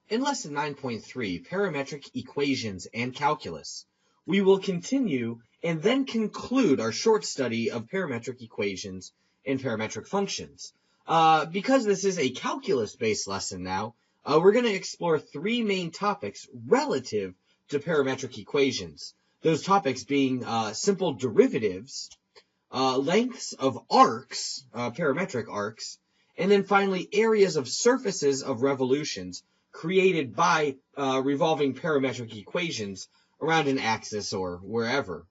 In Lesson 9.3, Parametric Equations and Calculus, we will continue and then conclude our short study of parametric equations and parametric functions. Because this is a calculus-based lesson now, we're going to explore three main topics relative to parametric equations. Those topics being simple derivatives, lengths of arcs, parametric arcs, and then finally areas of surfaces of revolutions created by revolving parametric equations around an axis or wherever.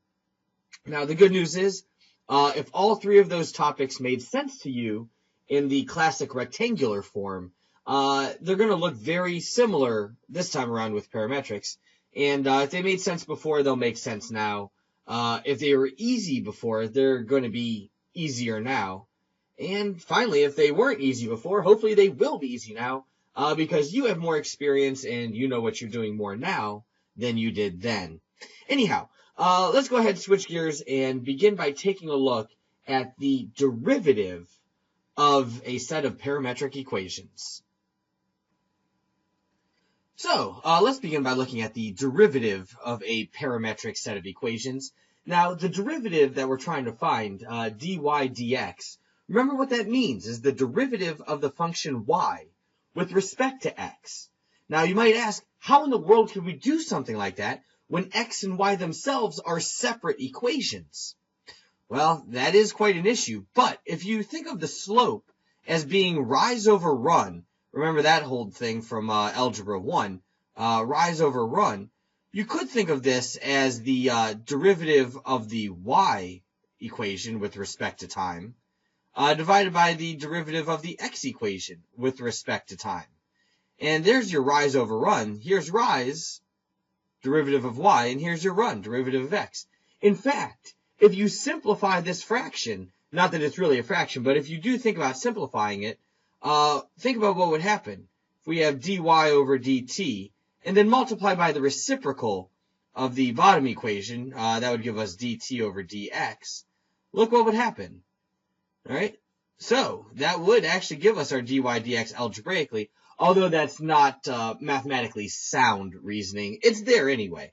Now, the good news is, if all three of those topics made sense to you in the classic rectangular form, they're going to look very similar this time around with parametrics. And if they made sense before, they'll make sense now. If they were easy before, they're going to be easier now. And finally, if they weren't easy before, hopefully they will be easy now, because you have more experience and you know what you're doing more now than you did then. Anyhow, let's go ahead and switch gears and begin by taking a look at the derivative of a set of parametric equations. So, let's begin by looking at the derivative of a parametric set of equations. Now, the derivative that we're trying to find, dy dx, remember what that means is the derivative of the function y with respect to x. Now, you might ask, how in the world can we do something like that when x and y themselves are separate equations? Well, that is quite an issue, but if you think of the slope as being rise over run, remember that whole thing from Algebra 1, rise over run, you could think of this as the derivative of the y equation with respect to time, divided by the derivative of the x equation with respect to time. And there's your rise over run. Here's rise, derivative of y, and here's your run, derivative of x. In fact, if you simplify this fraction, not that it's really a fraction, but if you do think about simplifying it, think about what would happen if we have dy over dt, and then multiply by the reciprocal of the bottom equation. That would give us dt over dx. Look what would happen. All right? So that would actually give us our dy dx algebraically, although that's not mathematically sound reasoning. It's there anyway.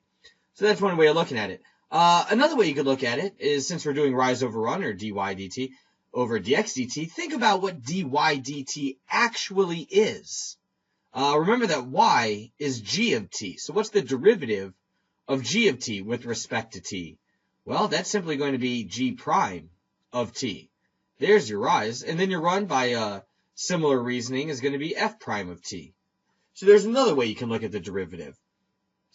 So that's one way of looking at it. Another way you could look at it is, since we're doing rise over run, or dy dt, over dx dt, think about what dy dt actually is. Remember that y is g of t. So what's the derivative of g of t with respect to t? Well, that's simply going to be g prime of t. There's your rise. And then your run, by similar reasoning, is going to be f prime of t. So there's another way you can look at the derivative.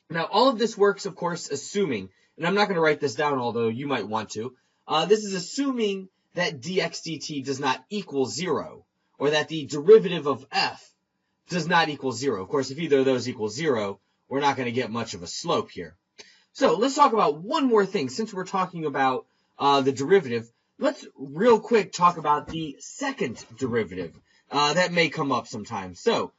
Now, all of this works, of course, assuming, and I'm not going to write this down, although you might want to, this is assuming that dx dt does not equal 0, or that the derivative of f does not equal 0. Of course, if either of those equals 0, we're not going to get much of a slope here. So let's talk about one more thing. Since we're talking about the derivative, let's real quick talk about the second derivative. That may come up sometime. So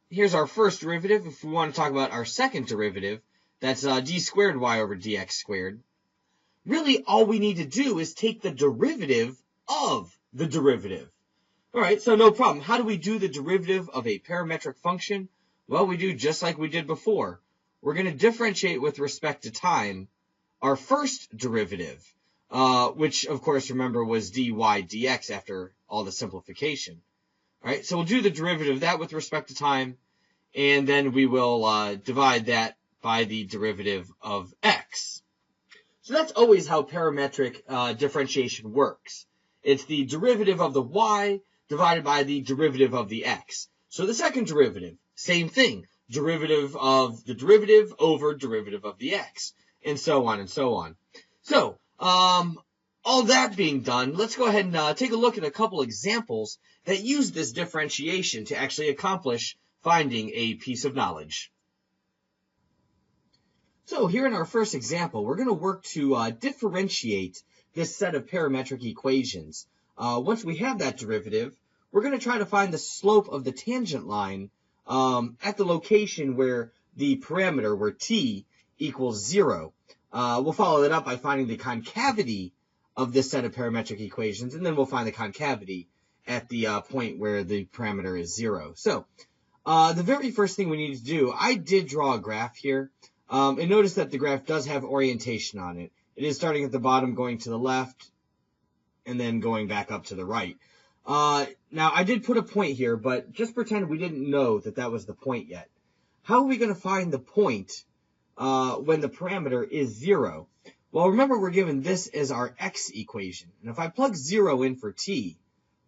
here's our first derivative. If we want to talk about our second derivative, that's d squared y over dx squared. Really, all we need to do is take the derivative of the derivative. All right, so no problem. How do we do the derivative of a parametric function? Well, we do just like we did before. We're going to differentiate with respect to time our first derivative, which, of course, remember, was dy dx after all the simplification. All right, so we'll do the derivative of that with respect to time, and then we will divide that by the derivative of x. So that's always how parametric differentiation works. It's the derivative of the y divided by the derivative of the x. So the second derivative, same thing. Derivative of the derivative over derivative of the x, and so on and so on. So, all that being done, let's go ahead and take a look at a couple examples that use this differentiation to actually accomplish finding a piece of knowledge. So here in our first example, we're going to work to differentiate this set of parametric equations. Once we have that derivative, we're going to try to find the slope of the tangent line at the location where the parameter, where t equals 0. We'll follow that up by finding the concavity of this set of parametric equations, and then we'll find the concavity at the point where the parameter is 0. So The very first thing we need to do, I did draw a graph here, and notice that the graph does have orientation on it. It is starting at the bottom, going to the left, and then going back up to the right. Now, I did put a point here, but just pretend we didn't know that that was the point yet. How are we going to find the point when the parameter is 0? Well, remember, we're given this as our x equation. And if I plug 0 in for t,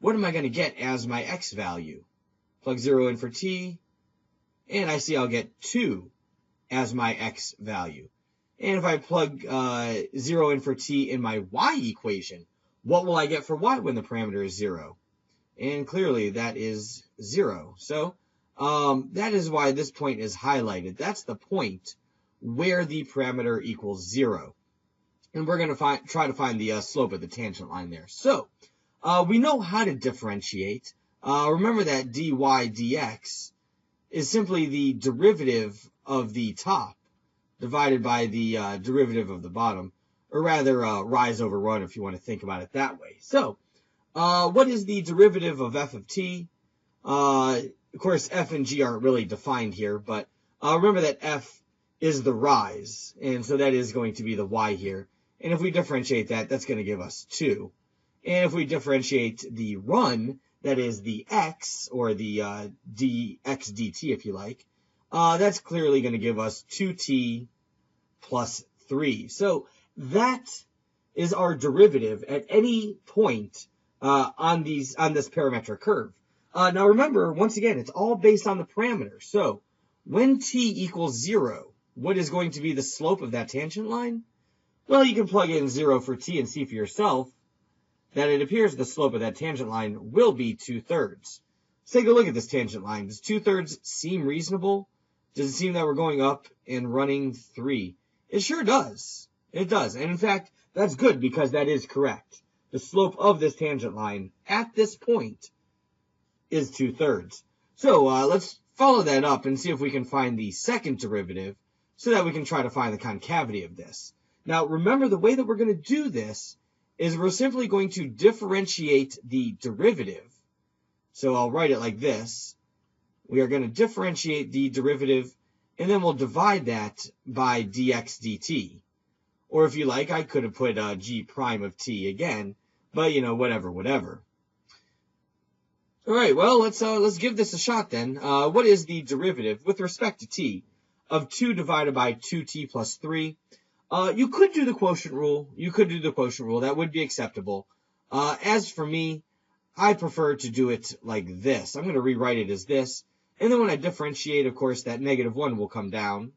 what am I going to get as my x value? Plug 0 in for t, and I see I'll get 2 as my x value. And if I plug 0 in for t in my y equation, what will I get for y when the parameter is 0? And clearly that is 0. So that is why this point is highlighted. That's the point where the parameter equals 0. And we're going to try to find the slope of the tangent line there. So we know how to differentiate. Remember that dy dx is simply the derivative of the top divided by the derivative of the bottom, or rather rise over run if you want to think about it that way. So what is the derivative of f of t? Of course, f and g aren't really defined here, but remember that f is the rise, and so that is going to be the y here. And if we differentiate that, that's going to give us 2. And if we differentiate the run, that is the x, or the dx dt if you like, that's clearly going to give us 2t plus 3. So that is our derivative at any point on this parametric curve. Now remember, once again, it's all based on the parameter. So when t equals 0, what is going to be the slope of that tangent line? Well, you can plug in 0 for t and see for yourself that it appears the slope of that tangent line will be 2/3. Let's take a look at this tangent line. Does 2/3 seem reasonable? Does it seem that we're going up and running 3? It sure does. It does. And in fact, that's good because that is correct. The slope of this tangent line at this point is 2/3. So let's follow that up and see if we can find the second derivative so that we can try to find the concavity of this. Now, remember, the way that we're going to do this is we're simply going to differentiate the derivative. So I'll write it like this. We are going to differentiate the derivative, and then we'll divide that by dx dt. Or if you like, I could have put g prime of t again, but, you know, whatever. All right, well, let's give this a shot then. What is the derivative with respect to t of 2 divided by 2t plus 3? You could do the quotient rule. That would be acceptable. As for me, I prefer to do it like this. I'm going to rewrite it as this. And then when I differentiate, of course, that -1 will come down.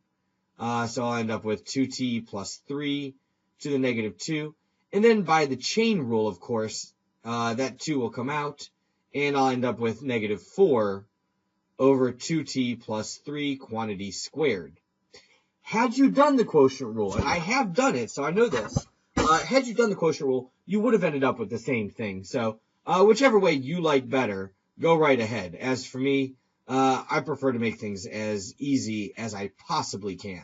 So I'll end up with 2t plus 3 to the -2. And then by the chain rule, of course, that 2 will come out. And I'll end up with -4 over 2t plus 3 quantity squared. Had you done the quotient rule, and I have done it, so I know this, had you done the quotient rule, you would have ended up with the same thing. So whichever way you like better, go right ahead. As for me, I prefer to make things as easy as I possibly can.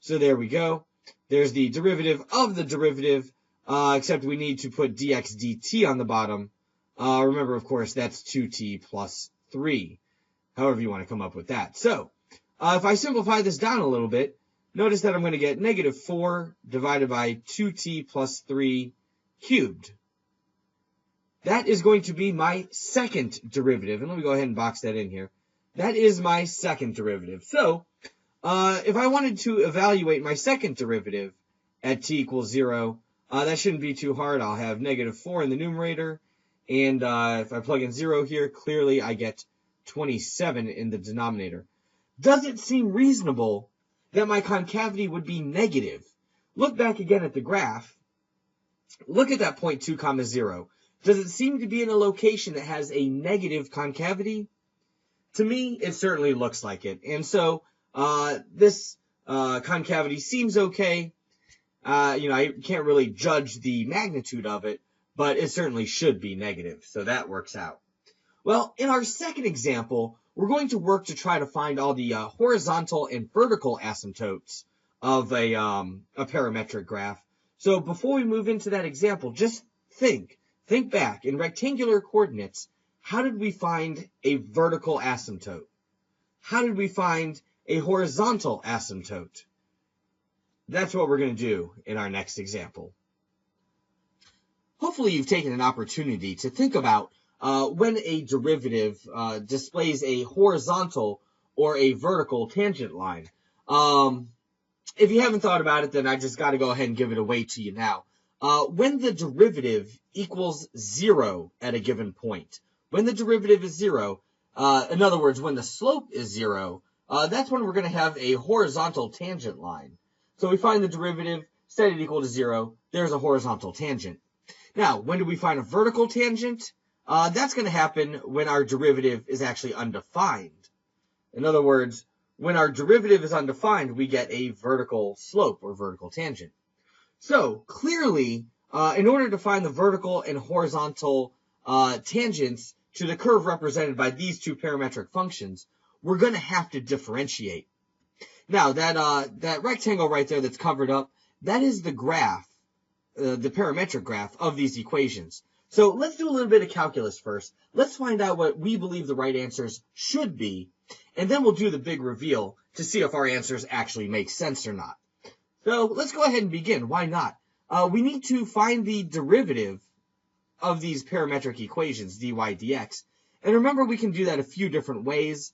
So there we go. There's the derivative of the derivative, except we need to put dx dt on the bottom. Remember, of course, that's 2t plus 3, however you want to come up with that. So if I simplify this down a little bit, notice that I'm going to get -4 divided by 2t plus 3 cubed. That is going to be my second derivative. And let me go ahead and box that in here. That is my second derivative. So if I wanted to evaluate my second derivative at t equals 0, that shouldn't be too hard. I'll have -4 in the numerator. And if I plug in 0 here, clearly I get 27 in the denominator. Does it seem reasonable that my concavity would be negative? Look back again at the graph. Look at that point 2, 0. Does it seem to be in a location that has a negative concavity? To me, it certainly looks like it. And so this concavity seems okay. I can't really judge the magnitude of it, but it certainly should be negative. So that works out. Well, in our second example, we're going to work to try to find all the horizontal and vertical asymptotes of a parametric graph. So before we move into that example, just think back. In rectangular coordinates, how did we find a vertical asymptote? how did we find a horizontal asymptote? That's what we're going to do in our next example. Hopefully you've taken an opportunity to think about when a derivative displays a horizontal or a vertical tangent line. If you haven't thought about it, then I just got to go ahead and give it away to you now. When the derivative equals 0 at a given point, when the derivative is 0, in other words, when the slope is 0, that's when we're going to have a horizontal tangent line. So we find the derivative, set it equal to 0, there's a horizontal tangent. Now, when do we find a vertical tangent? That's going to happen when our derivative is actually undefined. In other words, when our derivative is undefined, we get a vertical slope or vertical tangent. So, clearly, in order to find the vertical and horizontal tangents to the curve represented by these two parametric functions, we're going to have to differentiate. Now, that rectangle right there that's covered up, that is the graph, the parametric graph of these equations. So let's do a little bit of calculus first. Let's find out what we believe the right answers should be, and then we'll do the big reveal to see if our answers actually make sense or not. So let's go ahead and begin. Why not? We need to find the derivative of these parametric equations, dy dx. And remember, we can do that a few different ways.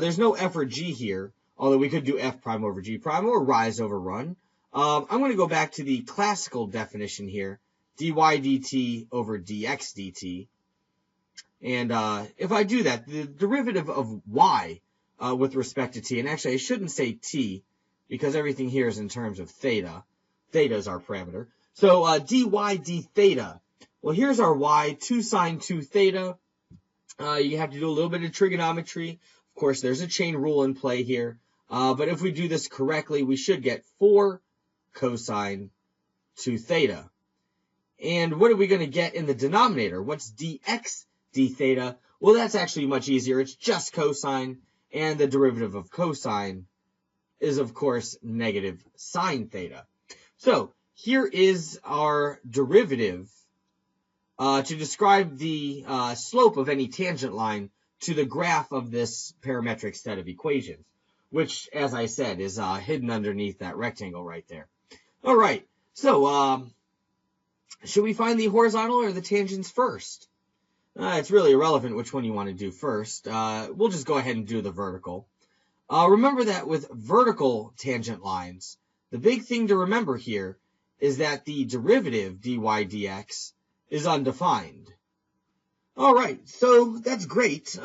There's no f or g here, although we could do f prime over g prime or rise over run. I'm going to go back to the classical definition here, dy dt over dx dt. And if I do that, the derivative of y with respect to t, and actually I shouldn't say t, because everything here is in terms of theta. Theta is our parameter. So dy d theta. Well, here's our y, 2 sine 2 theta. You have to do a little bit of trigonometry. Of course, there's a chain rule in play here. But if we do this correctly, we should get 4 cosine 2 theta. And what are we going to get in the denominator? What's dx d theta? Well, that's actually much easier. It's just cosine, and the derivative of cosine is, of course, negative sine theta. So here is our derivative to describe the slope of any tangent line to the graph of this parametric set of equations, which, as I said, is hidden underneath that rectangle right there. All right, so should we find the horizontal or the tangents first? It's really irrelevant which one you want to do first. We'll just go ahead and do the vertical. Remember that with vertical tangent lines, the big thing to remember here is that the derivative dy dx is undefined. All right, so that's great.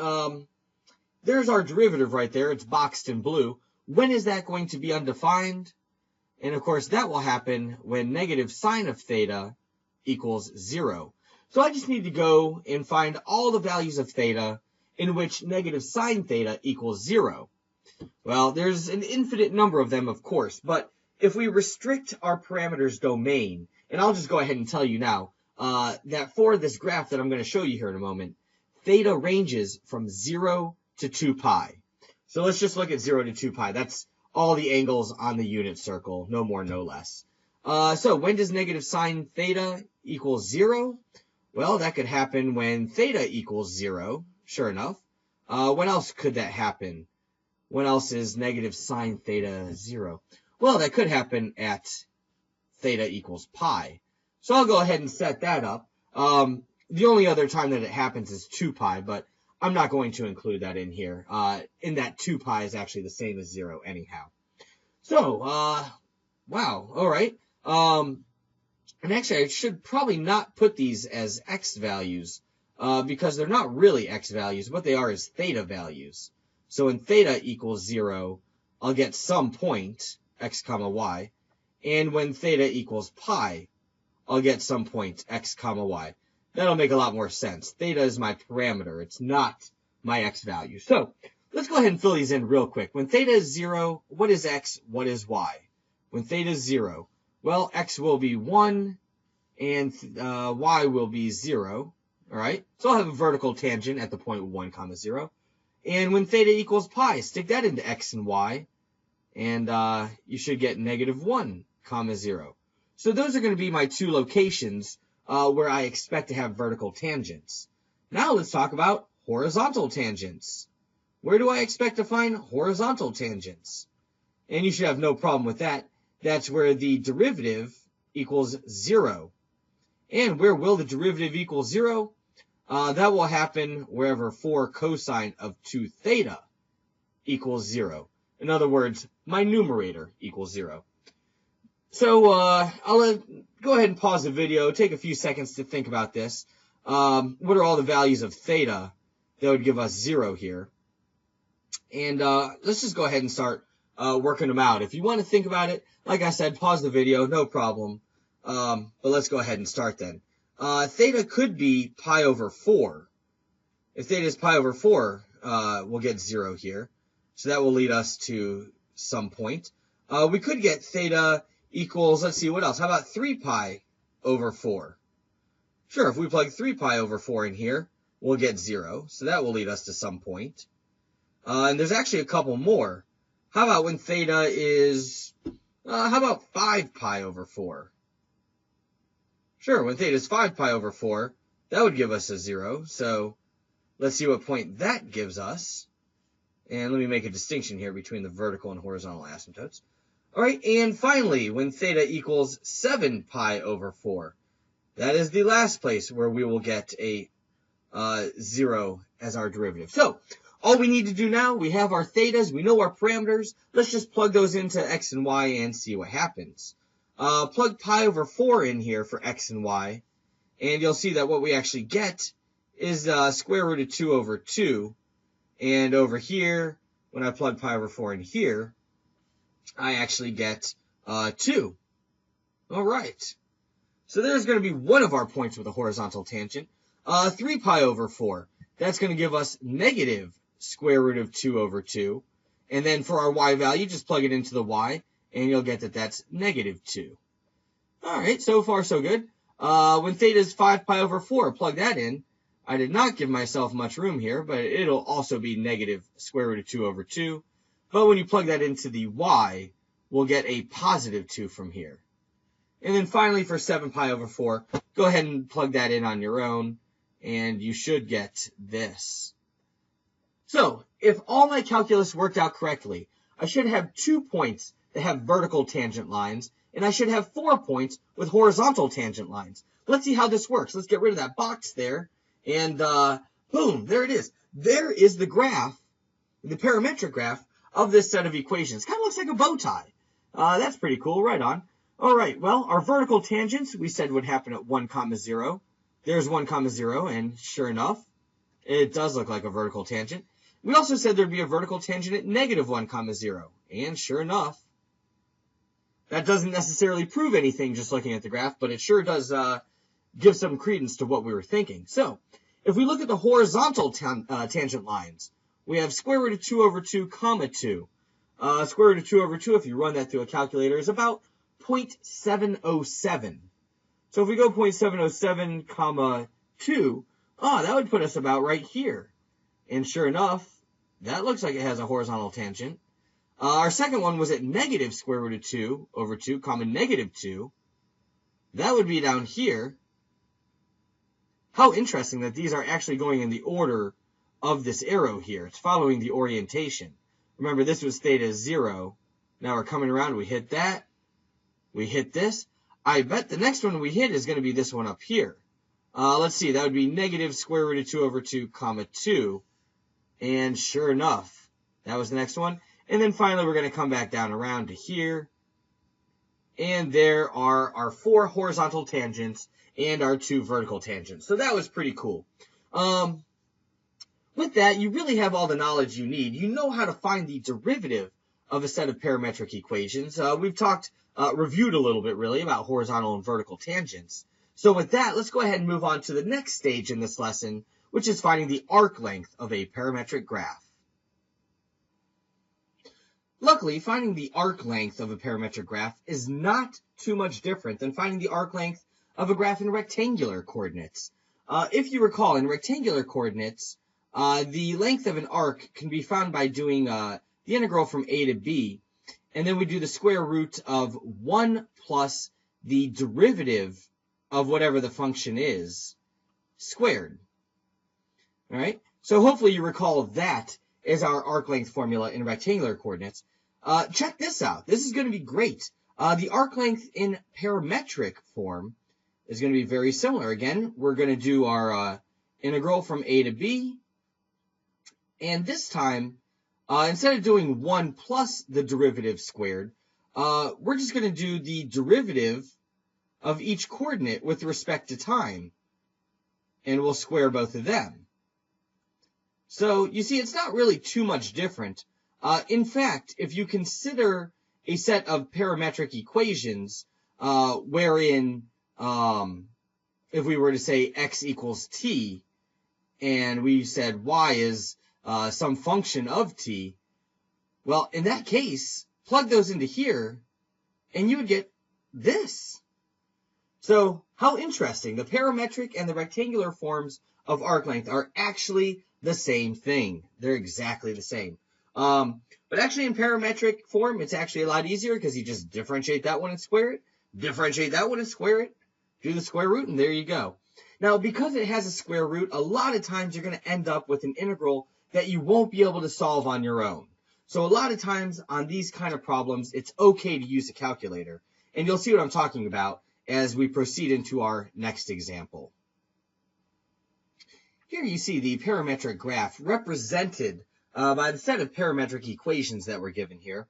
There's our derivative right there. It's boxed in blue. When is that going to be undefined? And of course, that will happen when negative sine of theta equals 0. So I just need to go and find all the values of theta in which negative sine theta equals 0. Well, there's an infinite number of them, of course, but if we restrict our parameters domain, and I'll just go ahead and tell you now, that for this graph that I'm going to show you here in a moment, theta ranges from 0 to 2 pi. So let's just look at 0 to 2 pi. That's all the angles on the unit circle, no more, no less. So when does negative sine theta equal 0? Well, that could happen when theta equals 0, sure enough. When else could that happen? When else is negative sine theta 0? Well, that could happen at theta equals pi. So I'll go ahead and set that up. The only other time that it happens is 2 pi, but I'm not going to include that in here. In that 2 pi is actually the same as 0 anyhow. So, wow, all right. And actually, I should probably not put these as x values because they're not really x values. What they are is theta values. So when theta equals 0, I'll get some point, x comma y. And when theta equals pi, I'll get some point, x comma y. That'll make a lot more sense. Theta is my parameter. It's not my x value. So let's go ahead and fill these in real quick. When theta is 0, what is x? What is y? When theta is 0, well, x will be 1 and y will be 0. All right. So I'll have a vertical tangent at the point 1 comma 0. And when theta equals pi, stick that into x and y. And you should get negative 1 comma 0. So those are going to be my two locations where I expect to have vertical tangents. Now let's talk about horizontal tangents. where do I expect to find horizontal tangents? And you should have no problem with that. That's where the derivative equals 0. And where will the derivative equal 0? That will happen wherever 4 cosine of 2 theta equals 0. In other words, my numerator equals 0. So I'll go ahead and pause the video, take a few seconds to think about this. What are all the values of theta that would give us 0 here? And let's just go ahead and start working them out. If you want to think about it, like I said, pause the video, no problem. But let's go ahead and start then. Theta could be pi over 4. If theta is pi over 4, we'll get 0 here. So that will lead us to some point. We could get theta equals, let's see, what else? How about 3 pi over 4? Sure, if we plug 3 pi over 4 in here, we'll get 0. So that will lead us to some point. And there's actually a couple more. How about when theta is, how about 5 pi over 4? Sure, when theta is 5 pi over 4, that would give us a 0. So let's see what point that gives us. And let me make a distinction here between the vertical and horizontal asymptotes. All right, and finally, when theta equals 7 pi over 4, that is the last place where we will get a 0 as our derivative. So all we need to do now, we have our thetas, we know our parameters. Let's just plug those into x and y and see what happens. Plug pi over 4 in here for x and y, and you'll see that what we actually get is square root of 2 over 2. And over here, when I plug pi over 4 in here, I actually get 2. All right. So there's going to be one of our points with a horizontal tangent. 3 pi over 4, that's going to give us negative square root of 2 over 2. And then for our y value, just plug it into the y, and you'll get that that's negative 2. All right, so far so good. When theta is 5 pi over 4, plug that in. I did not give myself much room here, but it'll also be negative square root of 2 over 2. But when you plug that into the y, we'll get a positive 2 from here. And then finally, for 7 pi over 4, go ahead and plug that in on your own, and you should get this. So, if all my calculus worked out correctly, I should have 2 points that have vertical tangent lines, and I should have 4 points with horizontal tangent lines. Let's see how this works. Let's get rid of that box there. And boom, there it is. There is the graph, the parametric graph of this set of equations. Kind of looks like a bow tie. That's pretty cool. Right on. All right, well, our vertical tangents we said would happen at 1, 0. There's 1, 0, and sure enough, it does look like a vertical tangent. We also said there'd be a vertical tangent at negative 1, 0, and sure enough, that doesn't necessarily prove anything just looking at the graph, but it sure does give some credence to what we were thinking. So, if we look at the horizontal tangent lines, we have square root of 2 over 2, comma 2. Square root of 2 over 2, if you run that through a calculator, is about 0.707. So if we go 0.707, comma 2, that would put us about right here. And sure enough, that looks like it has a horizontal tangent. Our second one was at negative square root of 2 over 2, comma negative 2. That would be down here. How interesting that these are actually going in the order of this arrow here. It's following the orientation. Remember, this was theta 0. Now we're coming around. We hit that. We hit this. I bet the next one we hit is going to be this one up here. Let's see. That would be negative square root of 2 over 2, comma 2. And sure enough, that was the next one. And then finally, we're going to come back down around to here. And there are our 4 horizontal tangents and our 2 vertical tangents. So that was pretty cool. With that, you really have all the knowledge you need. You know how to find the derivative of a set of parametric equations. We've reviewed a little bit really about horizontal and vertical tangents. So with that, let's go ahead and move on to the next stage in this lesson, which is finding the arc length of a parametric graph. Luckily, finding the arc length of a parametric graph is not too much different than finding the arc length of a graph in rectangular coordinates. If you recall, in rectangular coordinates, the length of an arc can be found by doing the integral from a to b, and then we do the square root of 1 plus the derivative of whatever the function is, squared. All right? So hopefully you recall that is our arc length formula in rectangular coordinates. Check this out. This is going to be great. The arc length in parametric form is going to be very similar. Again, we're going to do our integral from a to b. And this time, instead of doing 1 plus the derivative squared, we're just going to do the derivative of each coordinate with respect to time. And we'll square both of them. So you see, it's not really too much different. In fact, if you consider a set of parametric equations wherein if we were to say x equals t, and we said y is some function of t, well, in that case, plug those into here, and you would get this. So how interesting. The parametric and the rectangular forms of arc length are actually the same thing. They're exactly the same. But actually in parametric form, it's actually a lot easier because you just differentiate that one and square it, differentiate that one and square it, do the square root, and there you go. Now, because it has a square root, a lot of times you're going to end up with an integral that you won't be able to solve on your own. So a lot of times on these kind of problems, it's okay to use a calculator. And you'll see what I'm talking about as we proceed into our next example. Here you see the parametric graph represented by the set of parametric equations that were given here.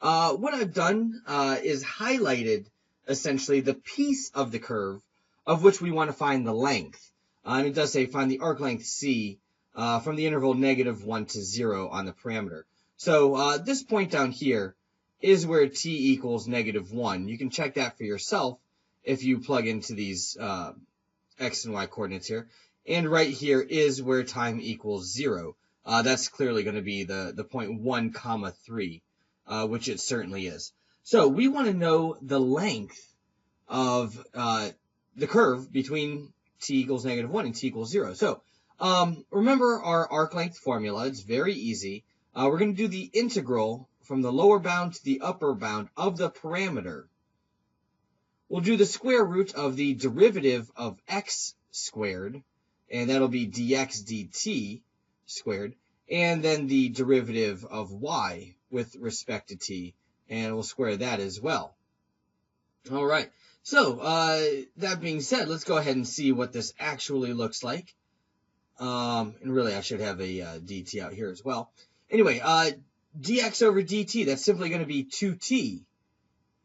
What I've done is highlighted essentially the piece of the curve of which we want to find the length. And it does say find the arc length c from the interval -1 to 0 on the parameter. So this point down here is where t equals -1. You can check that for yourself if you plug into these x and y coordinates here. And right here is where time equals 0. That's clearly going to be the point 1, 3, which it certainly is. So we want to know the length of the curve between t equals -1 and t equals 0. So remember our arc length formula. It's very easy. We're going to do the integral from the lower bound to the upper bound of the parameter. We'll do the square root of the derivative of x squared, and that'll be dx dt squared, and then the derivative of y with respect to t, and we'll square that as well. All right, so that being said, let's go ahead and see what this actually looks like. And really, I should have a dt out here as well. Anyway, dx over dt, that's simply going to be 2t.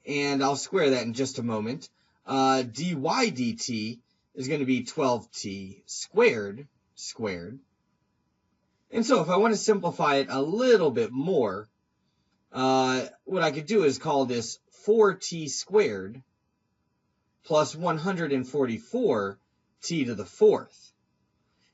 And I'll square that in just a moment. Dy dt is going to be 12t squared. And so if I want to simplify it a little bit more, what I could do is call this 4t squared plus 144t to the 4th.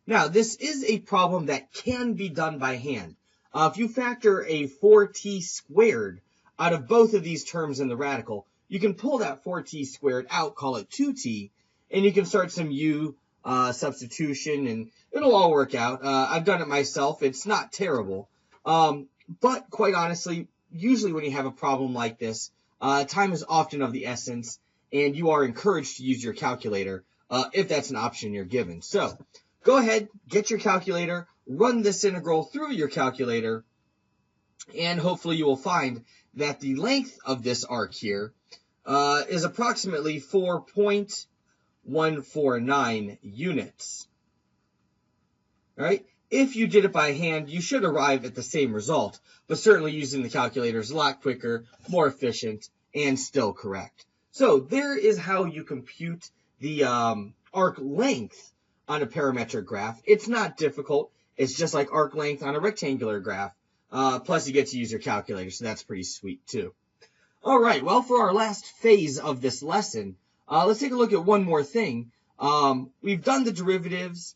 Now, this is a problem that can be done by hand. If you factor a 4t squared out of both of these terms in the radical, you can pull that 4t squared out, call it 2t, and you can start some u substitution, and it'll all work out. I've done it myself. It's not terrible. But quite honestly, usually when you have a problem like this, time is often of the essence, and you are encouraged to use your calculator if that's an option you're given. So go ahead, get your calculator, run this integral through your calculator, and hopefully you will find that the length of this arc here is approximately 4.149 units. All right? If you did it by hand, you should arrive at the same result, but certainly using the calculator is a lot quicker, more efficient, and still correct. So there is how you compute the arc length on a parametric graph. It's not difficult. It's just like arc length on a rectangular graph. Plus, you get to use your calculator, so that's pretty sweet, too. All right, well, for our last phase of this lesson, let's take a look at one more thing. We've done the derivatives.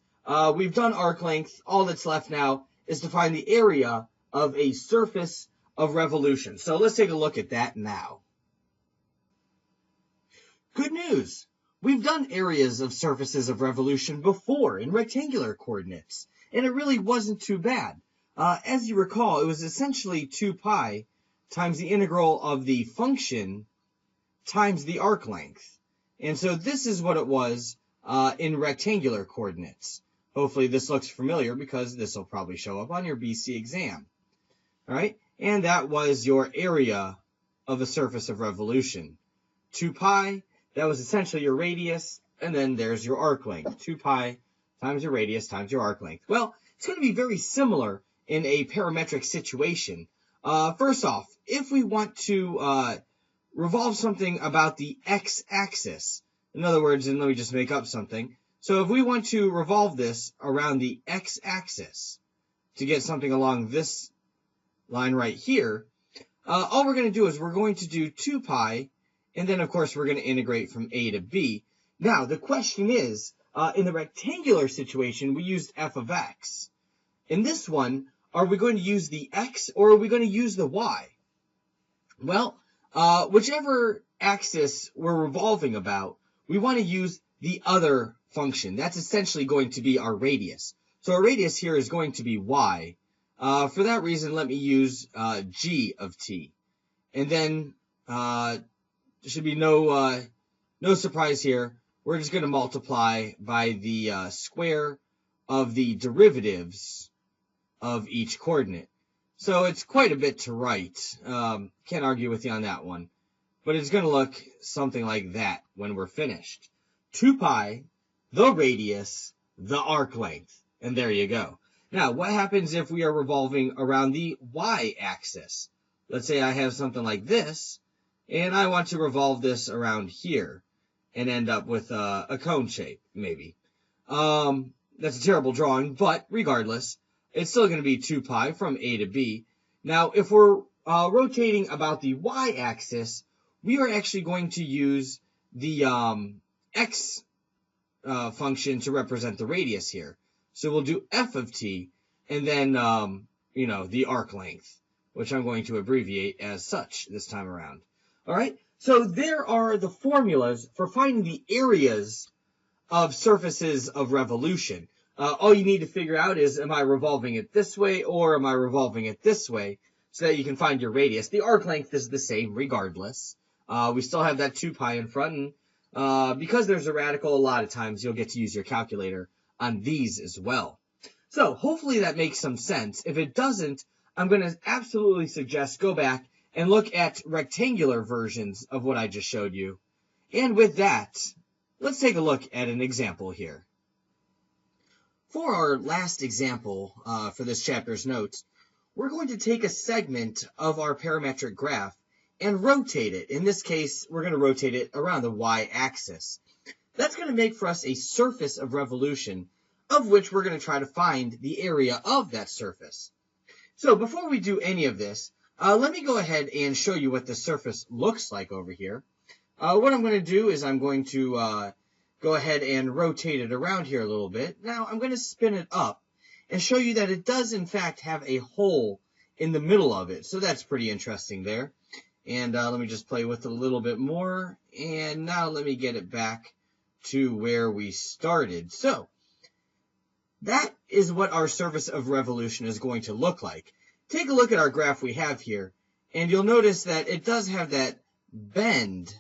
We've done arc length. All that's left now is to find the area of a surface of revolution. So let's take a look at that now. Good news. We've done areas of surfaces of revolution before in rectangular coordinates, and it really wasn't too bad. As you recall, it was essentially 2 pi times the integral of the function times the arc length. And so this is what it was in rectangular coordinates. Hopefully this looks familiar because this will probably show up on your BC exam. All right, and that was your area of a surface of revolution. 2 pi, that was essentially your radius, and then there's your arc length. 2 pi times your radius times your arc length. Well, it's going to be very similar in a parametric situation. First off, if we want to revolve something about the x-axis, in other words, and let me just make up something. So if we want to revolve this around the x-axis to get something along this line right here, all we're going to do is we're going to do 2 pi, and then, of course, we're going to integrate from a to b. Now, the question is, in the rectangular situation, we used f of x. In this one, are we going to use the x or are we going to use the y? Well, whichever axis we're revolving about, we want to use the other function. That's essentially going to be our radius. So our radius here is going to be y. For that reason, let me use g of t. And then there should be no surprise here. We're just going to multiply by the square of the derivatives of each coordinate. So it's quite a bit to write. Can't argue with you on that one. But it's going to look something like that when we're finished. 2 pi, the radius, the arc length. And there you go. Now, what happens if we are revolving around the y-axis? Let's say I have something like this, and I want to revolve this around here and end up with a cone shape, maybe. That's a terrible drawing, but regardless, it's still going to be 2 pi from a to b. Now, if we're rotating about the y-axis, we are actually going to use the x function to represent the radius here. So we'll do f of t, and then, the arc length, which I'm going to abbreviate as such this time around. All right, so there are the formulas for finding the areas of surfaces of revolution. All you need to figure out is, am I revolving it this way or am I revolving it this way, so that you can find your radius. The arc length is the same regardless. We still have that 2 pi in front, and because there's a radical, a lot of times you'll get to use your calculator on these as well. So hopefully that makes some sense. If it doesn't, I'm going to absolutely suggest go back and look at rectangular versions of what I just showed you. And with that, let's take a look at an example here. For our last example for this chapter's notes, we're going to take a segment of our parametric graph and rotate it. In this case, we're going to rotate it around the y-axis. That's going to make for us a surface of revolution, of which we're going to try to find the area of that surface. So before we do any of this, let me go ahead and show you what the surface looks like over here. What I'm going to do is I'm going to go ahead and rotate it around here a little bit. Now I'm going to spin it up and show you that it does in fact have a hole in the middle of it. So that's pretty interesting there. And let me just play with it a little bit more. And now let me get it back to where we started. So that is what our surface of revolution is going to look like. Take a look at our graph we have here, and you'll notice that it does have that bend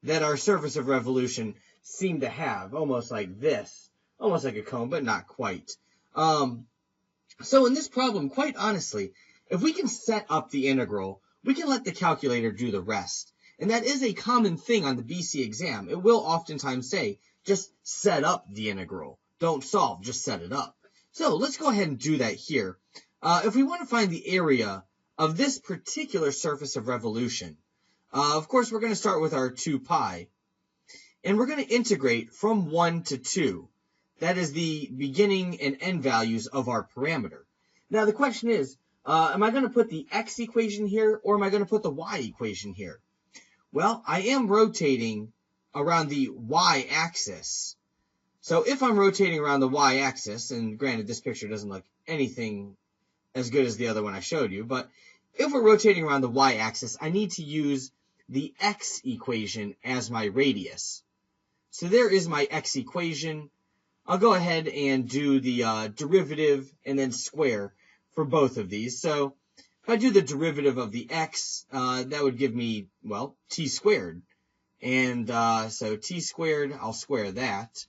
that our surface of revolution seemed to have, almost like this, almost like a cone, but not quite. So in this problem, quite honestly, if we can set up the integral, we can let the calculator do the rest. And that is a common thing on the BC exam. It will oftentimes say, just set up the integral. Don't solve, just set it up. So let's go ahead and do that here. If we want to find the area of this particular surface of revolution, of course, we're going to start with our 2 pi. And we're going to integrate from 1 to 2. That is the beginning and end values of our parameter. Now, the question is, am I going to put the x equation here, or am I going to put the y equation here? Well, I am rotating around the y-axis. So if I'm rotating around the y-axis, and granted, this picture doesn't look anything as good as the other one I showed you, but if we're rotating around the y-axis, I need to use the x equation as my radius. So there is my x equation. I'll go ahead and do the derivative and then square for both of these. So if I do the derivative of the x, that would give me, well, t squared. And so t squared, I'll square that.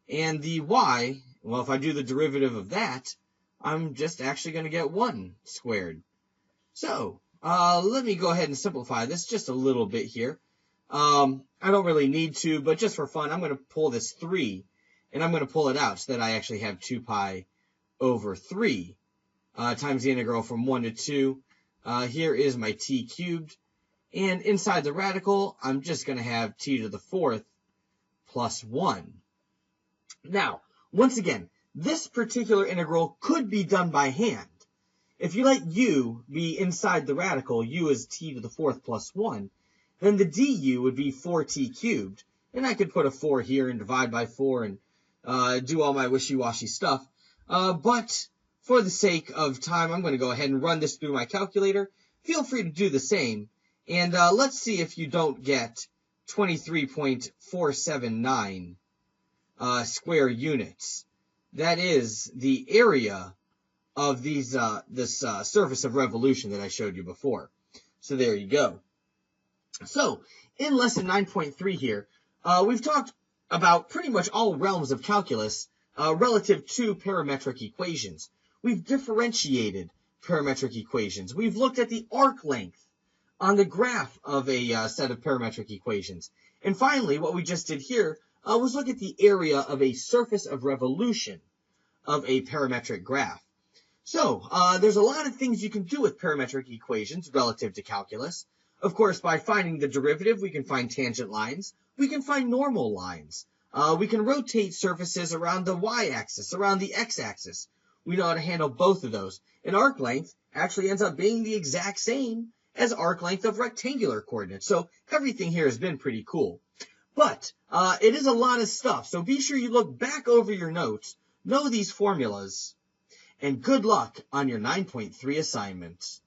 And the y Well, if I do the derivative of that, I'm just actually going to get 1 squared. So, let me go ahead and simplify this just a little bit here. I don't really need to, but just for fun, I'm going to pull this 3, and I'm going to pull it out so that I actually have 2 pi over 3 times the integral from 1 to 2. Here is my t cubed. And inside the radical, I'm just going to have t to the 4th plus 1. Now, once again, this particular integral could be done by hand. If you let u be inside the radical, u is t to the 4th plus 1, then the du would be 4t cubed. And I could put a 4 here and divide by 4 and do all my wishy-washy stuff. But for the sake of time, I'm going to go ahead and run this through my calculator. Feel free to do the same. And let's see if you don't get 23.479 square units. That is the area of these this surface of revolution that I showed you before. So there you go. So in lesson 9.3 here, we've talked about pretty much all realms of calculus relative to parametric equations. We've differentiated parametric equations. We've looked at the arc length on the graph of a set of parametric equations. And finally, what we just did here was look at the area of a surface of revolution of a parametric graph. So there's a lot of things you can do with parametric equations relative to calculus. Of course, by finding the derivative, we can find tangent lines. We can find normal lines. We can rotate surfaces around the y-axis, around the x-axis. We know how to handle both of those. And arc length actually ends up being the exact same as arc length of rectangular coordinates. So everything here has been pretty cool. But it is a lot of stuff. So be sure you look back over your notes, know these formulas, and good luck on your 9.3 assignment.